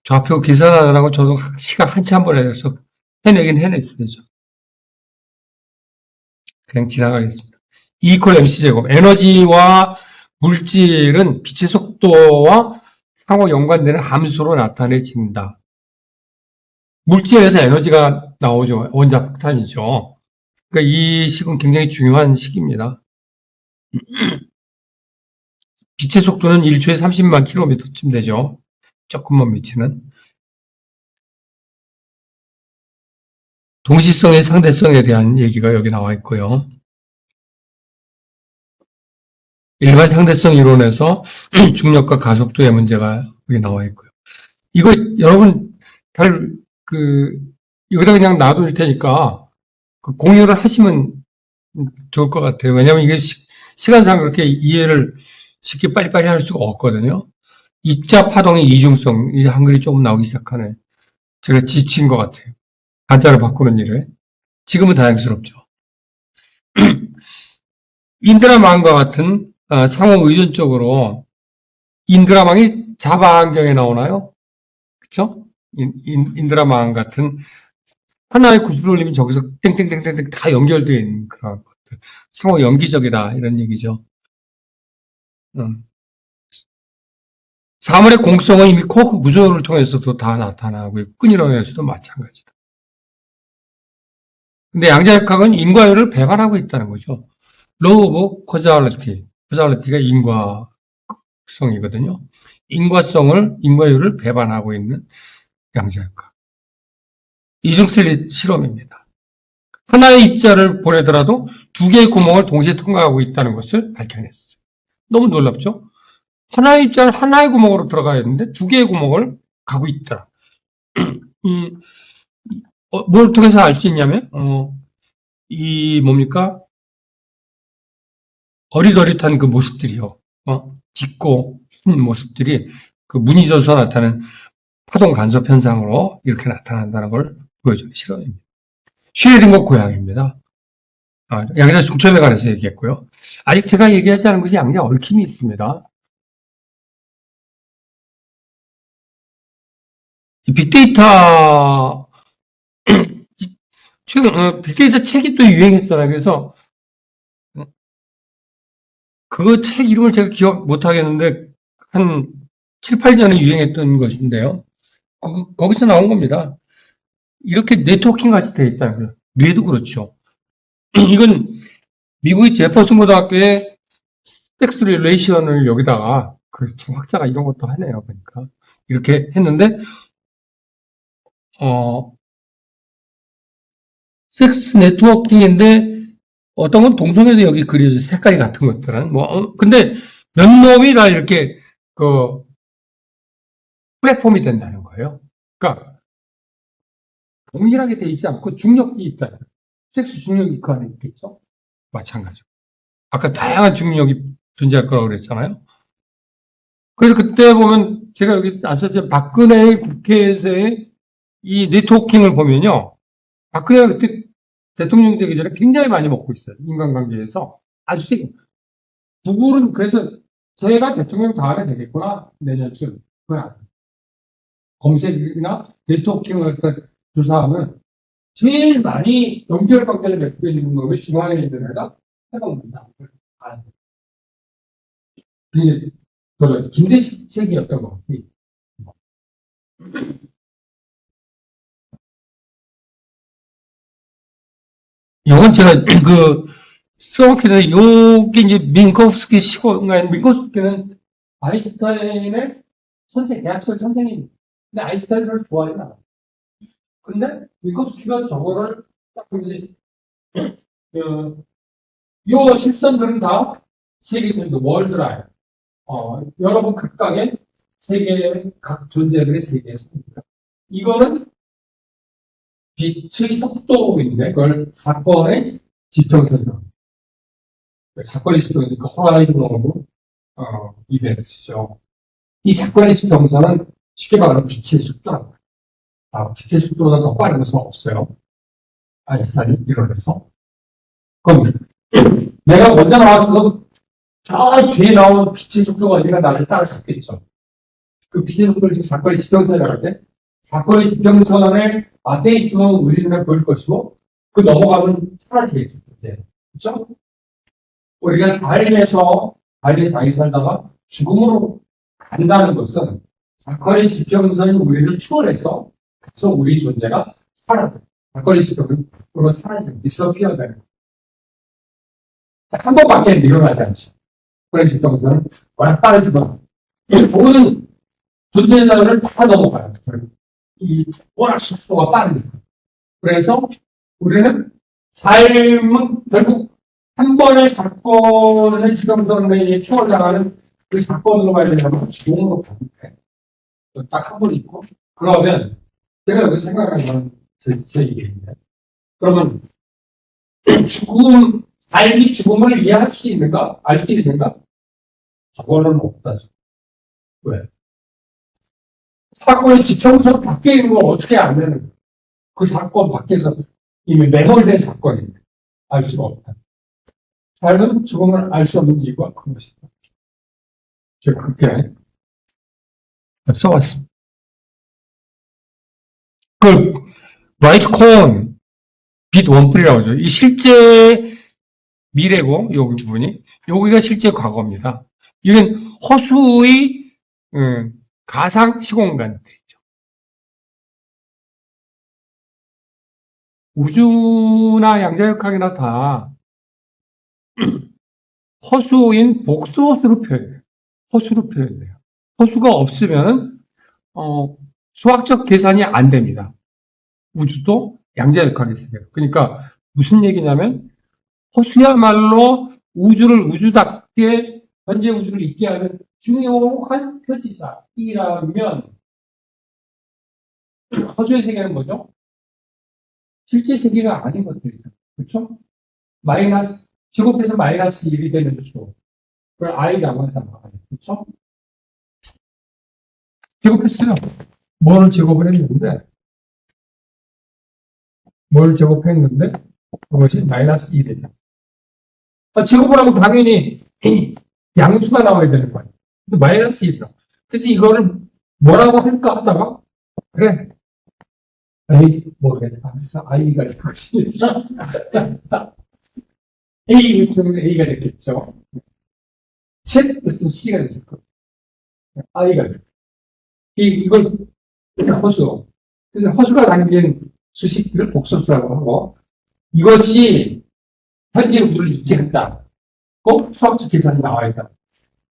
좌표 계산하느라고 저도 시간 한참 걸려서 해내긴 해냈어요. 그냥 지나가겠습니다. E 이퀄 mc제곱. 에너지와 물질은 빛의 속도와 상호 연관되는 함수로 나타내진다. 물질에서 에너지가 나오죠. 원자 폭탄이죠. 그러니까 이 식은 굉장히 중요한 식입니다. 빛의 속도는 1초에 30만 킬로미터쯤 되죠. 조금만 미치는. 동시성의 상대성에 대한 얘기가 여기 나와 있고요. 일반 상대성 이론에서 중력과 가속도의 문제가 여기 나와 있고요. 이거 여러분 여기다 그냥 놔둘 테니까 공유를 하시면 좋을 것 같아요. 왜냐하면 이게 시간상 그렇게 이해를 쉽게 빨리빨리 할 수가 없거든요. 입자 파동의 이중성, 이 한글이 조금 나오기 시작하네. 제가 지친 것 같아요. 한자를 바꾸는 일에. 지금은 다행스럽죠. 인드라망과 같은 상호 의존적으로 인드라망이 자바 안경에 나오나요? 그쵸? 인드라망 같은 하나의 구슬을 올리면 저기서 땡땡땡땡땡 다 연결되어 있는 그런 것들. 상호 연기적이다 이런 얘기죠. 사물의 공성은 이미 코어크 구조를 통해서도 다 나타나고 있고 끈이론에서도 마찬가지다. 근데 양자역학은 인과율을 배반하고 있다는 거죠. Law of causality. causality가 인과성이거든요. 인과율을 배반하고 있는 양자역학. 이중셀 실험입니다. 하나의 입자를 보내더라도 두 개의 구멍을 동시에 통과하고 있다는 것을 밝혀냈어요. 너무 놀랍죠? 하나의 입자는 하나의 구멍으로 들어가야 되는데 두 개의 구멍을 가고 있더라. 뭘 통해서 알 수 있냐면, 어릿어릿한 그 모습들이요. 짙고 흰 모습들이 그 무늬져서 나타나는 파동 간섭 현상으로 이렇게 나타난다는 걸 보여주는 실험입니다. 슈레딩거 고양이입니다. 양자 중첩에 관해서 얘기했고요. 아직 제가 얘기하지 않은 것이 양자 얽힘이 있습니다. 이 빅데이터 최근 빅데이터 책이 또 유행했잖아요. 그래서 그 책 이름을 제가 기억 못 하겠는데 한 7, 8년에 유행했던 것인데요. 거기서 나온 겁니다. 이렇게 네트워킹 같이 되어 있다는 거예요. 뇌도 그렇죠. 이건 미국의 제퍼슨 고등학교의 섹스 릴레이션을 여기다가 그 학자가 이런 것도 하네요. 그러니까 이렇게 했는데 섹스 네트워킹인데 어떤 건 동성애도 여기 그려져 색깔이 같은 것들은 근데 몇 놈이 다 이렇게 그 플랫폼이 된다는 거예요. 그러니까 동일하게 돼 있지 않고 중력이 있다. 섹스 중력이 그 안에 있겠죠? 마찬가지로. 아까 다양한 중력이 존재할 거라고 그랬잖아요. 그래서 그때 보면 제가 여기 안 썼지만 박근혜의 국회에서의 이 네트워킹을 보면요. 박근혜가 그때 대통령 되기 전에 굉장히 많이 먹고 있어요. 인간관계에서. 아주 세게. 누구는 그래서 제가 대통령 다음에 되겠구나. 내년쯤. 그건 검색이나 네트워킹을 조사하면 제일 많이 연결 관계를 맺고 있는 놈이 중앙에 있는 애가 해방된다. 그게 김대식 책이었던 거. 이건 제가 써먹기는 요게 이제 민코프스키 민코프스키는 아인슈타인의 대학생 선생님입니다. 근데 아인슈타인을 좋아하지 않아요. 근데 민코프스키가 저거를 딱 보면서 요 실선들은 다 세계에서 월드라인. 여러분 각각의 세계의 각 존재들의 세계에서입니다. 이거는 빛의 속도인데 그걸 사건의 지평선이라고. 사건의 지평선이니까 호라이즌으로 이벤트죠. 이 사건의 지평선은 쉽게 말하면 빛의 속도라고. 빛의 속도보다 더 빠른 것은 없어요. 아이스타인이 이뤄내서. 그럼 내가 먼저 나와서 저 뒤에 나오는 빛의 속도가 어디가 나를 따라잡겠죠. 그 빛의 속도를 지금 사건의 지평선이라고 할 때, 사건의 지평선에 앞에 있으면 우리는 보일 것이고, 그 넘어가면 사라지겠죠. 네. 그렇죠? 우리가 삶에서 자기 살다가 죽음으로 간다는 것은 사건의 지평선이 우리를 추월해서 그래서 우리 존재가 사라져. 사건의 지평선으로 사라져. disappear 되는 거예요. 한 번밖에 일어나지 않죠. 사건의 지평선은 워낙 빠르지만 이 모든 존재자들을 다 넘어가요. 이 워낙 속도가 빠르니까. 그래서 우리는 삶은 결국 한 번의 사건을 지평선에 추월당하는 그 사건으로 말하면 죽음으로 가는데 딱 한 번 있고 그러면 제가 여기 생각하는 건 제 얘기인데 그러면 삶이 죽음을 이해할 수 있는가? 알 수 있는가? 저거는 없다. 왜? 사건의 지평선 밖에 있는 걸 어떻게 알면 그 사건 밖에서 이미 매몰된 사건인데 알 수가 없다. 삶은 죽음을 알 수 없는 이유가 그것이다. 제가 그렇게 써왔습니다. 그 라이트 콘 빛 원뿔이라고 하죠. 이 실제 미래고 여기 부분이 여기가 실제 과거입니다. 이건 허수의 가상 시공간 되죠. 우주나 양자역학이나 다 허수인 복수허수로 표현해요. 허수로 표현해요. 허수가 없으면 수학적 계산이 안 됩니다. 우주도 양자역학이 있어요. 그러니까 무슨 얘기냐면 허수야말로 우주를 우주답게 현재 우주를 있게 하는 중요한 표지사이라면 허수의 세계는 뭐죠? 실제 세계가 아닌 것들이죠. 그렇죠? 마이너스 제곱해서 마이너스 1이 되는 수. 그걸 i라고 해서 나와요. 그렇죠? 제곱했어요. 뭘 제곱했는데 그것이 마이너스 1이다. 제곱을 하면 당연히 양수가 나와야 되는 거예요. 근데 마이너스 1이다. 그래서 이거를 뭐라고 할까 하다가 그래 모르겠다. 그래서 i가 될 것이니까 A 있으면 A가 됐겠죠. Z 있으면 C가 됐을 거예요. i가 될 이걸 허수. 그래서 허수가 담긴 수식들을 복소수라고 하고 이것이 현재 우리를 있게 한다. 꼭 수학적 계산이 나와야 한다.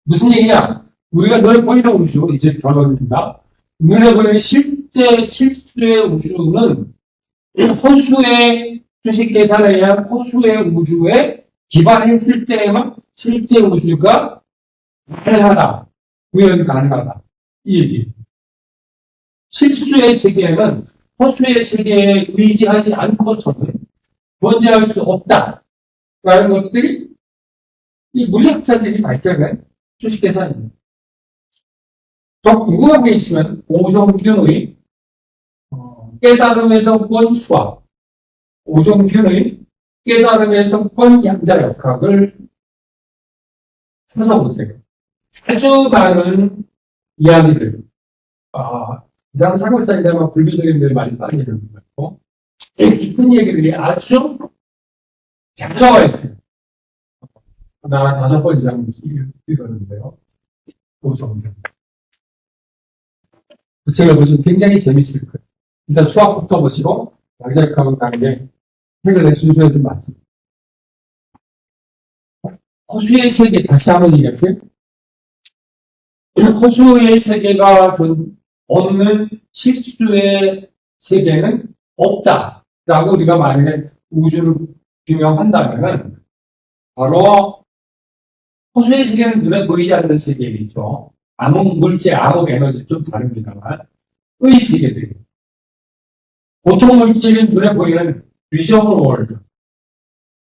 무슨 얘기냐? 우리가 눈에 보이는 우주, 이제 결론입니다. 눈에 보이는 실수의 우주는 허수의 수식 계산에 의한 허수의 우주에 기반했을 때에만 실제 우주가 가능하다. 구현이 가능하다. 이 얘기. 실수의 세계는 허수의 세계에 의지하지 않고서는 존재할 수 없다. 라는 것들이 이 물리학자들이 발견한 수식 계산입니다. 더 궁금한 게 있으면 오종균의 깨달음에서 본 수학, 오종균의 깨달음에서 본 양자역학을 찾아보세요. 아주 많은 이야기들, 이 사람 사골사이다만 불교적인 데를 많이 빠지는 것 같고, 깊은 얘기들이 아주 잘 나와 있어요. 나 5번 이상 읽었는데요. 오종균. 그 책을 보시면 굉장히 재밌을 거예요. 일단 수학부터 보시고, 양자역학은 다르게 해결의 순서에 좀 맞습니다. 허수의 세계, 다시 한번 얘기할게요. 허수의 세계가 없는 실수의 세계는 없다. 라고 우리가 만약에 우주를 규명한다면, 바로 허수의 세계는 눈에 보이지 않는 세계이죠. 암흑 물질, 암흑 에너지 좀 다릅니다만, 의 세계들이. 보통 물질은 눈에 보이는 비저블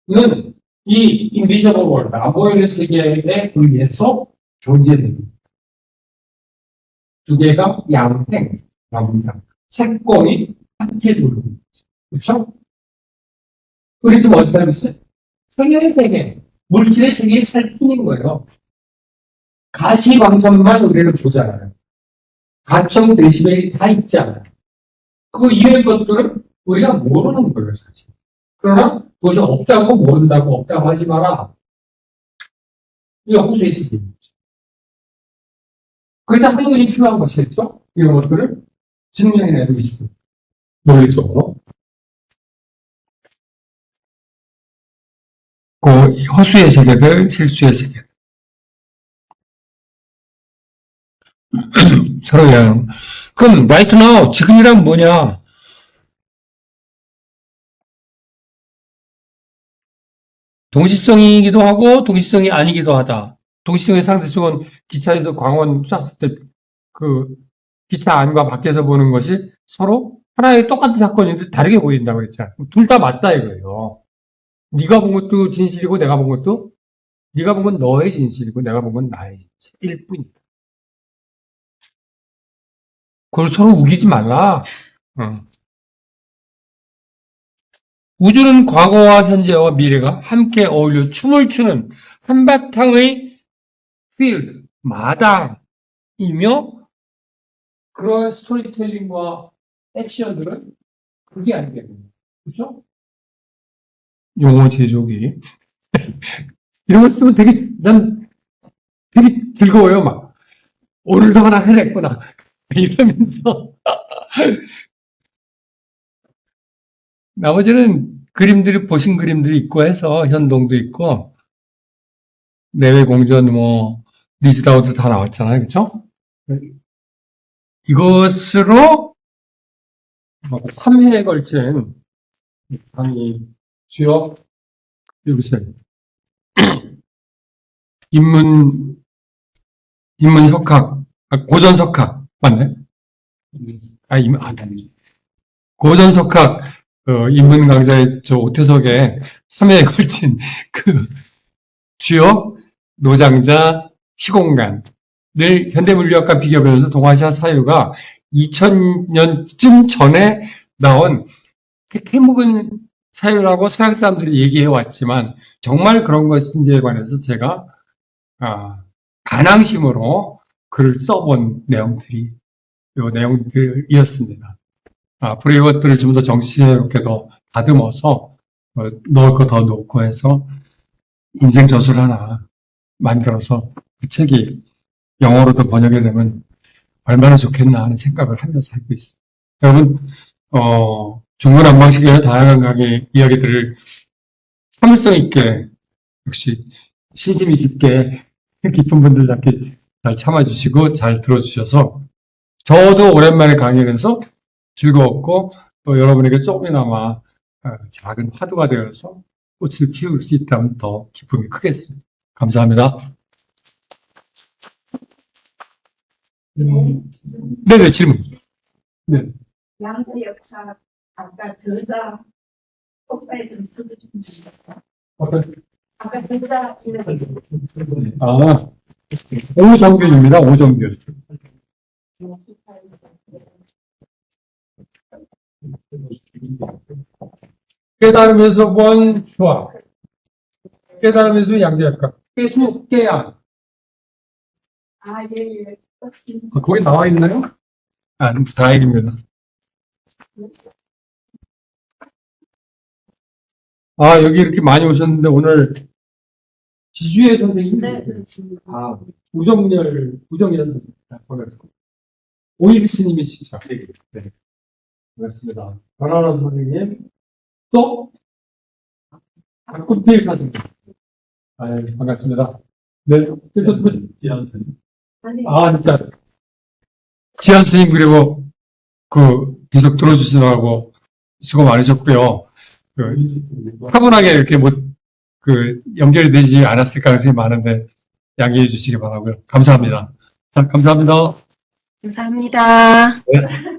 월드는 이 인비저블 월드, 안 보이는 세계에 의해서 존재됩니다. 두 개가 양행, 양양, 색공이 함께 돌고 있죠. 그렇죠? 우리 지금 어디 살고 있어요? 성향의 세계, 물질의 세계에 살 뿐인 거예요. 가시광선만 우리는 보잖아요. 가청 데시벨이 다 있잖아요. 그 이외의 것들은 우리가 모르는 거예요, 사실. 그러나 그것이 없다고 모른다고 없다고 하지 마라. 이게 호수의 세계입니다. 그래서 한국인이 필요한 것이겠죠? 이런 것들을 증명해내고 있습니다. 논리적으로. 그 허수의 세계들, 실수의 세계. 서로 이해하는. 그럼 right now, 지금이란 뭐냐? 동시성이기도 하고 동시성이 아니기도 하다. 동시성의 상대적은 기차에서 광원 쐈을 때 그 기차 안과 밖에서 보는 것이 서로 하나의 똑같은 사건인데 다르게 보인다고 그랬잖아요. 둘 다 맞다 이거예요. 네가 본 것도 진실이고 내가 본 것도 네가 본 건 너의 진실이고 내가 본 건 나의 진실일 뿐이다. 그걸 서로 우기지 말라. 우주는 과거와 현재와 미래가 함께 어울려 춤을 추는 한바탕의 필드, 마당이며 그런 스토리텔링과 액션들은 그게 아니겠네요. 그렇죠? 용어 제조기. 이런 거 쓰면 난 되게 즐거워요, 막. 오늘도 하나 해냈구나. 이러면서. 나머지는 그림들이, 보신 그림들이 있고 해서, 현동도 있고, 내외 공전, 리즈다우드 다 나왔잖아요. 그쵸? 이것으로 3회에 걸친 강의 주요, 여기서 인문석학, 고전석학, 맞네? 고전석학, 인문 강좌의 오태석의 3회에 걸친 그 주요 노장자 시공간을 현대물리학과 비교하면서 동아시아 사유가 2000년쯤 전에 나온 해묵은 사유라고 서양 사람들이 얘기해 왔지만 정말 그런 것인지에 관해서 제가 반항심으로 글을 써본 내용들이 이 내용들이었습니다. 앞으로 이것들을 좀 더 정치스럽게 더 다듬어서 넣을 거 더 넣고 해서 인생 저술 하나 만들어서 그 책이 영어로도 번역이 되면 얼마나 좋겠나 하는 생각을 하면서 살고 있습니다. 여러분, 중구난방식의 다양한 강의 이야기들을 참을성 있게 역시 신심이 깊게 깊은 분들 잘 참아주시고 잘 들어주셔서 저도 오랜만에 강의를 해서 즐거웠고 또 여러분에게 조금이나마 작은 화두가 되어서 꽃을 피울 수 있다면 더 기쁨이 크겠습니다. 감사합니다. 네네, 질문. 네. 양자 역사 아까 저자 오빠에 좀 써주시면 됩니다. 아까 저자 이름이 오정균입니다. 오정균. 깨달으면서 본 수학. 깨달으면서 양자역학. 깨수, 깨야. 예. 거기 나와 있나요? 다행입니다. 여기 이렇게 많이 오셨는데 오늘 지주의 선생님이 네. 계세요. 우정열 선생님. 반갑습니다. 오일비 스님이시죠? 네. 반갑습니다. 변화란 선생님. 또, 박군필 선생님. 반갑습니다. 네. 진짜. 지한 스님, 그리고, 계속 들어주시느라고 수고 많으셨고요. 차분하게 이렇게 연결이 되지 않았을 가능성이 많은데, 양해해 주시기 바라고요. 감사합니다. 자, 감사합니다. 감사합니다. 네.